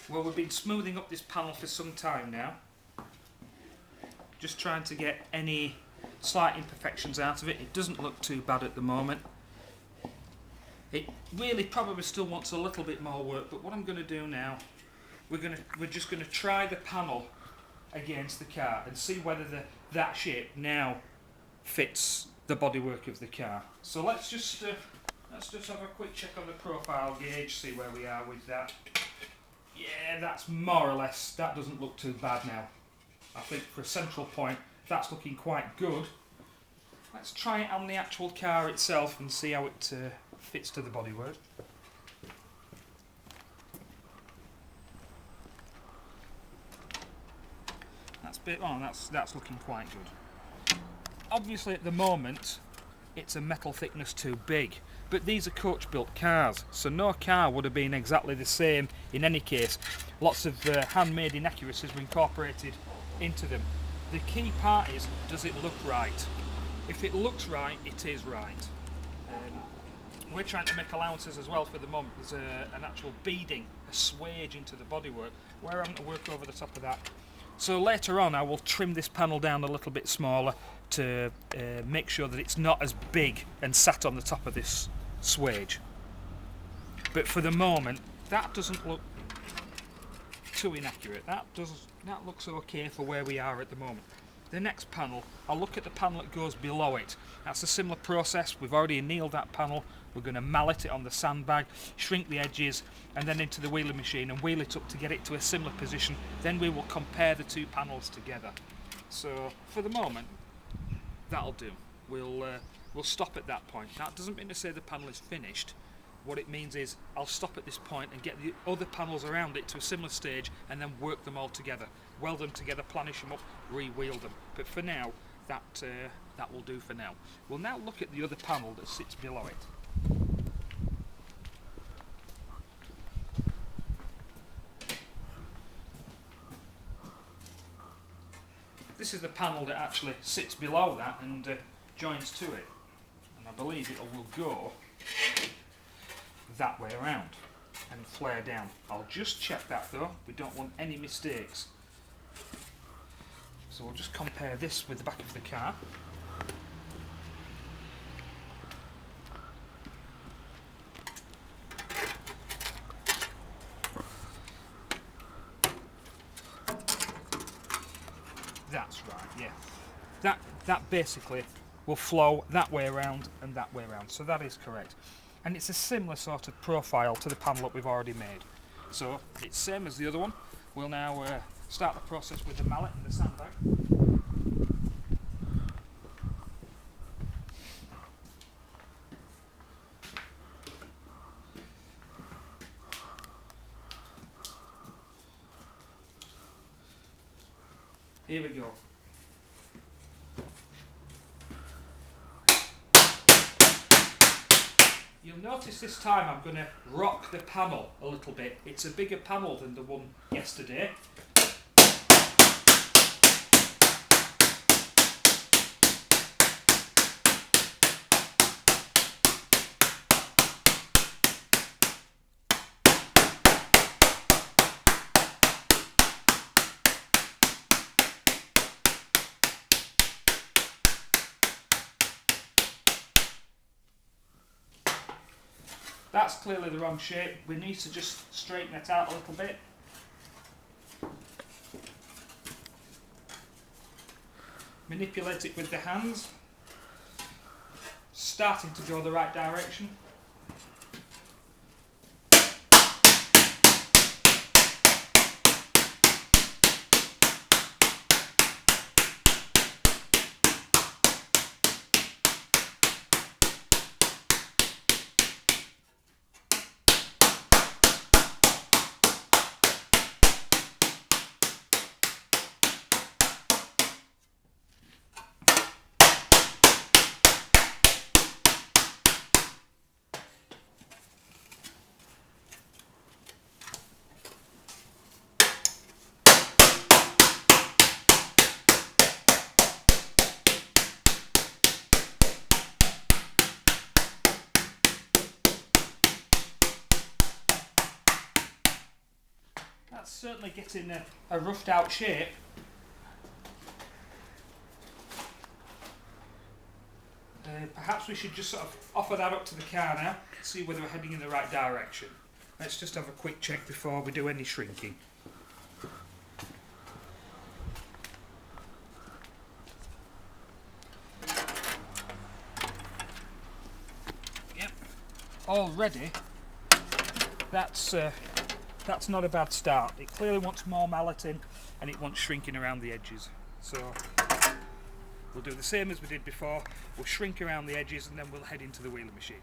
Well, we've been smoothing up this panel for some time now. Just trying to get any slight imperfections out of it. It doesn't look too bad at the moment. It really probably still wants a little bit more work, but what I'm going to do now, we're just going to try the panel against the car and see whether that shape now fits the bodywork of the car. So let's just have a quick check on the profile gauge, see where we are with that. Yeah, that's more or less, that doesn't look too bad now. I think for a central point, that's looking quite good. Let's try it on the actual car itself and see how it fits to the bodywork. That's looking quite good. Obviously at the moment it's a metal thickness too big, but these are coach built cars, so no car would have been exactly the same in any case. Lots of handmade inaccuracies were incorporated into them. The key part is, does it look right? If it looks right, it is right. We're trying to make allowances as well for the moment. There's an actual beading, a swage into the bodywork. We're having to work over the top of that. So later on I will trim this panel down a little bit smaller to make sure that it's not as big and sat on the top of this swage. But for the moment, that doesn't look too inaccurate. That looks okay for where we are at the moment. The next panel, I'll look at the panel that goes below it. That's a similar process. We've already annealed that panel. We're going to mallet it on the sandbag, shrink the edges, and then into the wheeling machine and wheel it up to get it to a similar position. Then we will compare the two panels together. So for the moment, that'll do. We'll stop at that point. That doesn't mean to say the panel is finished. What it means is I'll stop at this point and get the other panels around it to a similar stage and then work them all together. Weld them together, planish them up, re-wheel them. But for now, that will do for now. We'll now look at the other panel that sits below it. This is the panel that actually sits below that and joins to it. And I believe it will go that way around and flare down. I'll just check that though, we don't want any mistakes. So we'll just compare this with the back of the car. That's right, yeah. That basically will flow that way around and that way around, so that is correct. And it's a similar sort of profile to the panel that we've already made. So it's same as the other one. We'll now start the process with the mallet and the sandbag. Here we go. You'll notice this time I'm going to rock the panel a little bit. It's a bigger panel than the one yesterday. That's clearly the wrong shape. We need to just straighten it out a little bit. Manipulate it with the hands. Starting to go the right direction. certainly getting a roughed out shape. Perhaps we should just sort of offer that up to the car now, see whether we're heading in the right direction. Let's just have a quick check before we do any shrinking. Yep, already that's not a bad start. It clearly wants more malleting and it wants shrinking around the edges. So we'll do the same as we did before. We'll shrink around the edges and then we'll head into the wheeler machine.